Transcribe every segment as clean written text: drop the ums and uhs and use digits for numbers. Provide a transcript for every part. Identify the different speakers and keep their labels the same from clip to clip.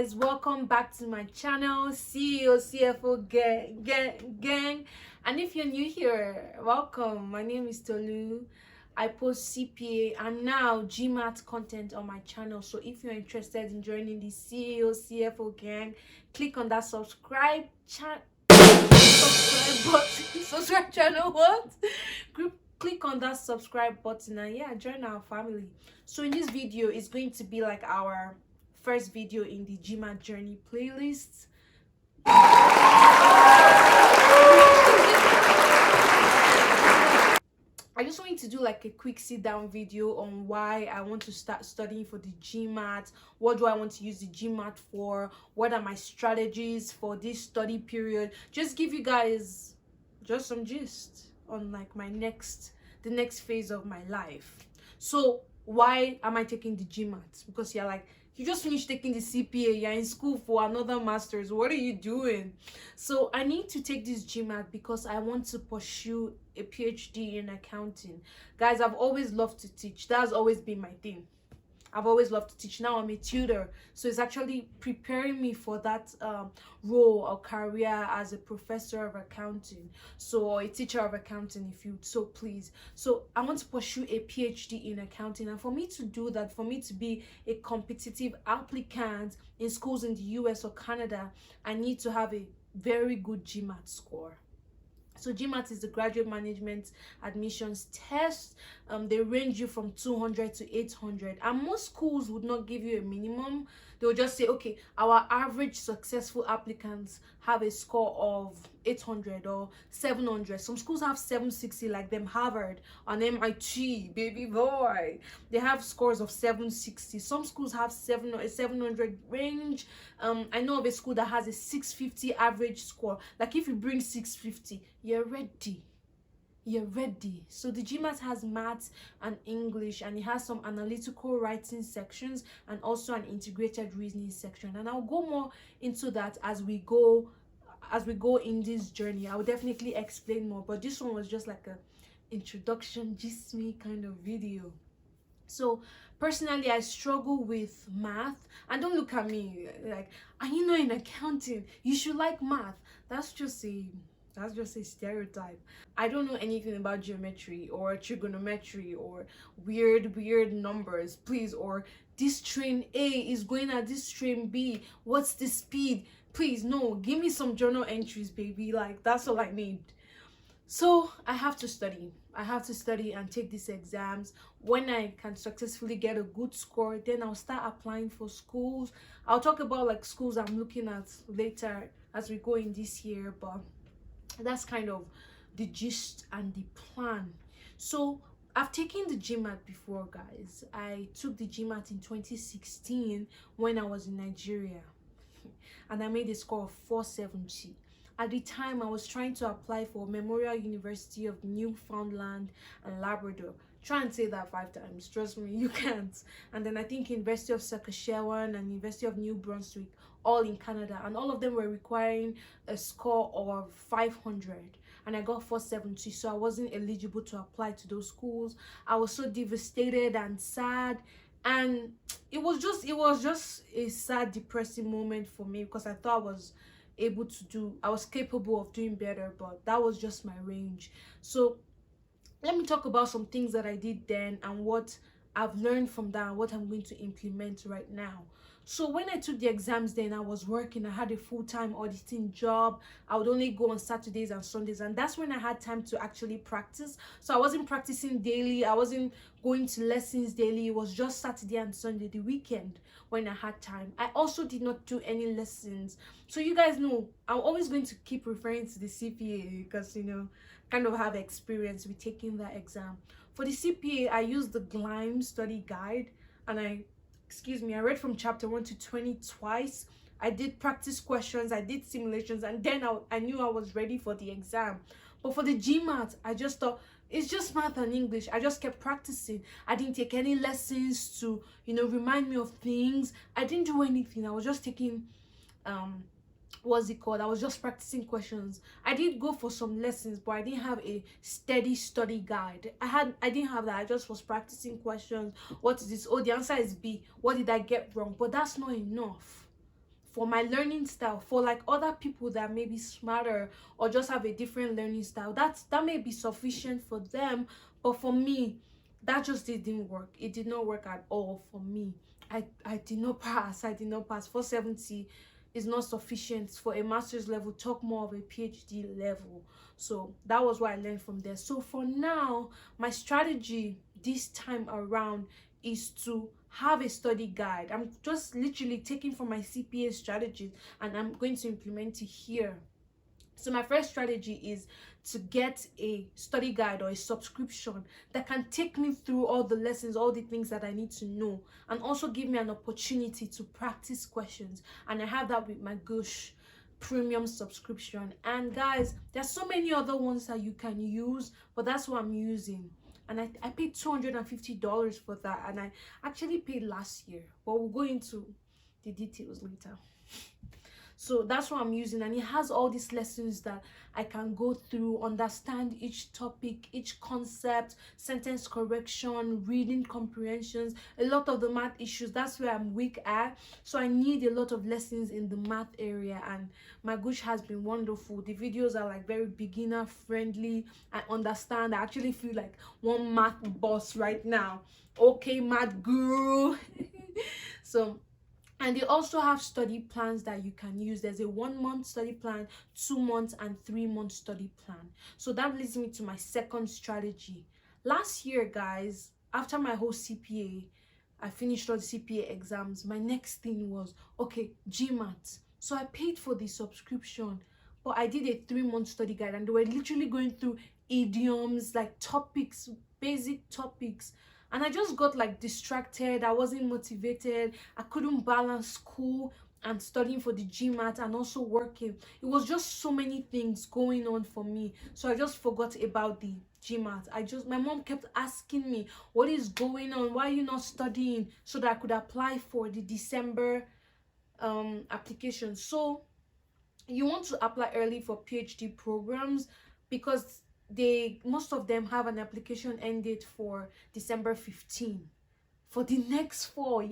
Speaker 1: guys, welcome back to my channel, CEO CFO gang. And if you're new here, welcome. My name is Tolu. I post CPA and now GMAT content on my channel. So if you're interested in joining the CEO CFO gang, click on that subscribe channel. Click on that subscribe button and yeah, join our family. So in this video, it's going to be like our first video in the GMAT journey playlist. I just wanted to do like a quick sit down video on why I want to start studying for the GMAT. What do I want to use the GMAT for? What are my strategies for this study period? Just give you guys just some gist on like the next phase of my life. So why am I taking the GMAT? Because you're like, you just finished taking the CPA, you're in school for another master's, what are you doing? So I need to take this GMAT because I want to pursue a PhD in accounting. Guys, I've always loved to teach. That's always been my thing. I've always loved to teach. Now I'm a tutor, so it's actually preparing me for that role or career as a professor of accounting, so a teacher of accounting, if you so please. So I want to pursue a PhD in accounting, and for me to do that, for me to be a competitive applicant in schools in the US or Canada, I need to have a very good GMAT score. So GMAT is the graduate management admissions test. They range you from 200 to 800, and most schools would not give you a minimum. They'll just say, okay, our average successful applicants have a score of 800 or 700. Some schools have 760, like them Harvard and MIT, baby boy. They have scores of 760. Some schools have 700 range. I know of a school that has a 650 average score. Like if you bring 650, you're ready. So the GMAT has maths and English, and it has some analytical writing sections and also an integrated reasoning section, and I'll go more into that as we go in this journey. I'll definitely explain more, but this one was just like a introduction, just me kind of video. So personally, I struggle with math, and don't look at me like, are you not in accounting, you should like math. That's just a stereotype. I don't know anything about geometry or trigonometry or weird numbers, please, or this train A is going at this train B, what's the speed? Please, no, give me some journal entries, baby. Like, that's all I need. So I have to study and take these exams. When I can successfully get a good score, then I'll start applying for schools. I'll talk about like schools I'm looking at later as we go in this year, but that's kind of the gist and the plan. So I've taken the GMAT before, guys. I took the GMAT in 2016 when I was in Nigeria, and I made a score of 470. At the time, I was trying to apply for Memorial University of Newfoundland and Labrador. Try and say that 5 times. Trust me, you can't. And then I think University of Saskatchewan and University of New Brunswick, all in Canada, and all of them were requiring a score of 500, and I got 470, so I wasn't eligible to apply to those schools. I was so devastated and sad, and it was just a sad, depressing moment for me, because I thought I was capable of doing better, but that was just my range. So let me talk about some things that I did then and what I've learned from that and what I'm going to implement right now. So when I took the exams then, I was working. I had a full-time auditing job. I would only go on Saturdays and Sundays, and that's when I had time to actually practice. So I wasn't practicing daily. I wasn't going to lessons daily. It was just Saturday and Sunday, the weekend, when I had time. I also did not do any lessons. So you guys know, I'm always going to keep referring to the CPA because, you know, kind of have experience with taking that exam. For the CPA, I used the GLIME study guide, and I read from chapter 1 to 20 twice. I did practice questions, I did simulations, and then I knew I was ready for the exam. But for the GMAT, I just thought, it's just math and English. I just kept practicing. I didn't take any lessons to, you know, remind me of things. I didn't do anything. I was just taking what's it called, I was just practicing questions. I did go for some lessons, but I didn't have a steady study guide. I didn't have that. I just was practicing questions. What is this? Oh, the answer is B. What did I get wrong? But that's not enough. for my learning style. For like other people that may be smarter or just have a different learning style, that may be sufficient for them, but for me, that just didn't work. It did not work at all for me. I did not pass. 470 is not sufficient for a master's level, talk more of a PhD level. So that was what I learned from there. So for now, my strategy this time around is to have a study guide. I'm just literally taking from my CPA strategies and I'm going to implement it here. So my first strategy is to get a study guide or a subscription that can take me through all the lessons, all the things that I need to know, and also give me an opportunity to practice questions. And I have that with my Gush premium subscription. And guys, there's so many other ones that you can use, but that's what I'm using. And I paid $250 for that, and I actually paid last year, but we'll go into the details later. So that's what I'm using, and it has all these lessons that I can go through, understand each topic, each concept, sentence correction, reading comprehensions, a lot of the math issues. That's where I'm weak at, so I need a lot of lessons in the math area, and my Gush has been wonderful. The videos are like very beginner friendly. I understand. I actually feel like one math boss right now. Okay, math guru. So, and they also have study plans that you can use. There's a 1 month study plan, 2 months, and 3 month study plan. So that leads me to my second strategy. Last year, guys, after my whole CPA, I finished all the CPA exams. My next thing was, okay, GMAT. So I paid for the subscription, but I did a 3 month study guide, and they were literally going through idioms, like topics, basic topics. And I just got like distracted. I wasn't motivated. I couldn't balance school and studying for the GMAT and also working. It was just so many things going on for me. So I just forgot about the GMAT. My mom kept asking me, what is going on? Why are you not studying? So that I could apply for the December application. So you want to apply early for PhD programs because most of them have an application end date for December 15. For the next four,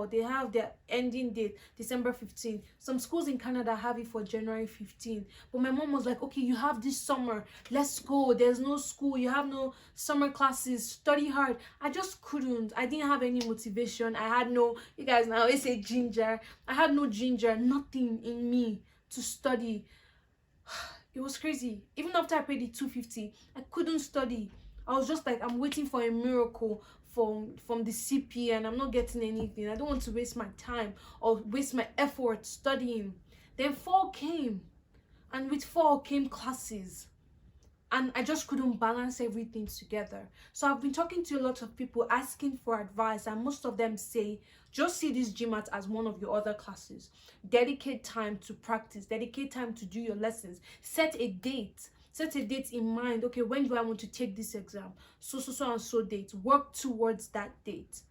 Speaker 1: they have their ending date December 15. Some schools in Canada have it for January 15. But my mom was like, okay, you have this summer, let's go. There's no school, you have no summer classes, study hard. I just couldn't. I didn't have any motivation. I had no, you guys now always say ginger. I had no ginger, nothing in me to study. It was crazy. Even after I paid the $250, I couldn't study. I was just like, I'm waiting for a miracle from the CPA, and I'm not getting anything. I don't want to waste my time or waste my effort studying. Then fall came, and with fall came classes, and I just couldn't balance everything together. So I've been talking to a lot of people asking for advice, and most of them say, just see this GMAT as one of your other classes. Dedicate time to practice, dedicate time to do your lessons, set a date in mind. Okay, when do I want to take this exam? So and so date. Work towards that date.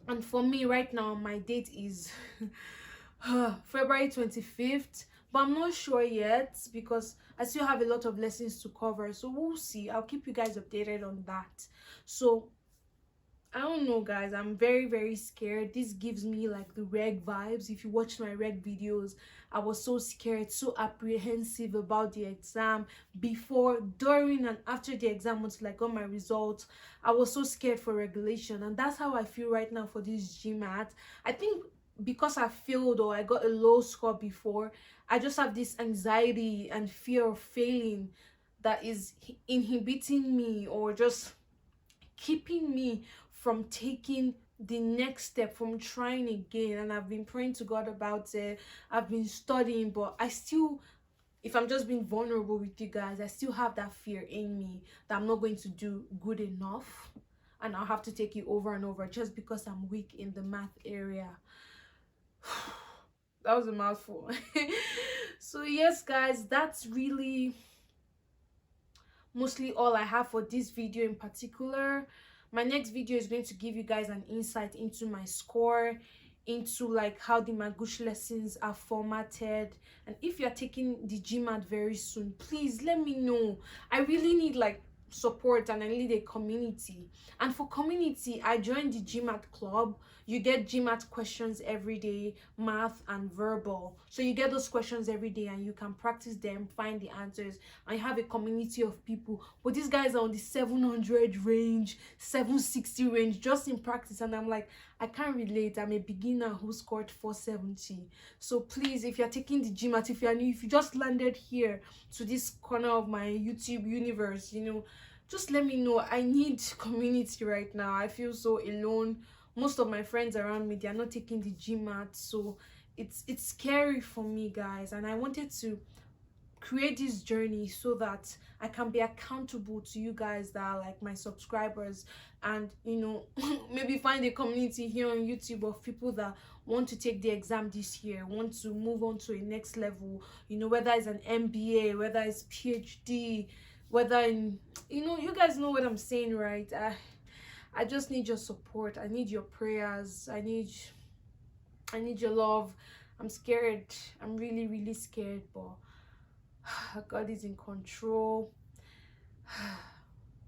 Speaker 1: And for me right now, my date is February 25th, but I'm not sure yet because I still have a lot of lessons to cover. So we'll see. I'll keep you guys updated on that. So I don't know, guys. I'm very, very scared. This gives me like the reg vibes. If you watch my reg videos, I was so scared, so apprehensive about the exam before, during, and after the exam until I got my results. I was so scared for regulation, and that's how I feel right now for this GMAT. I think because I failed or I got a low score before, I just have this anxiety and fear of failing that is inhibiting me or just keeping me from taking the next step, from trying again. And I've been praying to God about it. I've been studying, but I still, if I'm just being vulnerable with you guys, I still have that fear in me that I'm not going to do good enough, and I'll have to take it over and over just because I'm weak in the math area. That was a mouthful. So yes, guys, that's really mostly all I have for this video in particular. My next video is going to give you guys an insight into my score, into like how the Magush lessons are formatted. And if you're taking the GMAT very soon, please let me know. I really need like support, and I need a community. And for community, I joined the GMAT club. You get GMAT questions every day, math and verbal. So you get those questions every day and you can practice them, find the answers, and you have a community of people. But these guys are on the 700 range, 760 range, just in practice. And I'm like, I can't relate. I'm a beginner who scored 470. So please, if you're taking the GMAT, if you're new, if you just landed here to this corner of my YouTube universe, you know, just let me know. I need community right now. I feel so alone. Most of my friends around me, they are not taking the GMAT, so it's scary for me, guys. And I wanted to create this journey so that I can be accountable to you guys that are like my subscribers, and you know, maybe find a community here on YouTube of people that want to take the exam this year, want to move on to a next level, you know, whether it's an MBA, whether it's PhD, whether in, you know, you guys know what I'm saying, right? I just need your support. I need your prayers. I need your love. I'm scared. I'm really, really scared, but God is in control.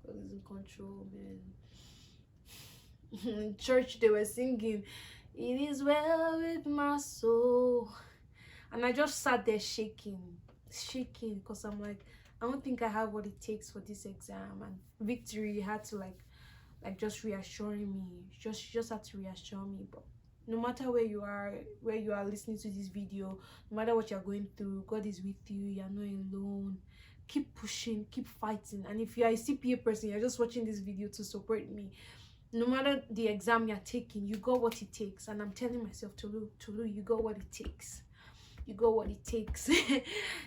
Speaker 1: God is in control, man. In church, they were singing, "It is well with my soul." And I just sat there shaking, because I'm like, I don't think I have what it takes for this exam. And Victory had to like just reassuring me. She just had to reassure me. But no matter where you are listening to this video, no matter what you're going through, God is with you. You're not alone. Keep pushing, keep fighting. And if you're a CPA person, you're just watching this video to support me, no matter the exam you're taking, you got what it takes. And I'm telling myself, Tolu, you got what it takes. You got what it takes.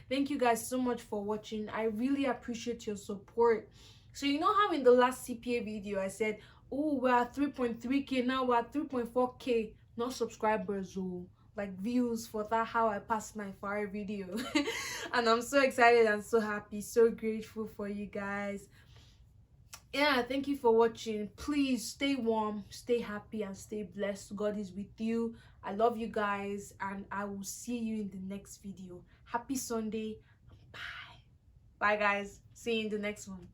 Speaker 1: Thank you guys so much for watching. I really appreciate your support. So you know how in the last CPA video I said, oh, we're at 3.3k, now we're at 3.4k, not subscribers, oh, like views for that how I passed my fire video. And I'm so excited and so happy, so grateful for you guys. Yeah, thank you for watching. Please stay warm, stay happy, and stay blessed. God is with you. I love you guys, and I will see you in the next video. Happy Sunday. Bye. Bye guys. See you in the next one.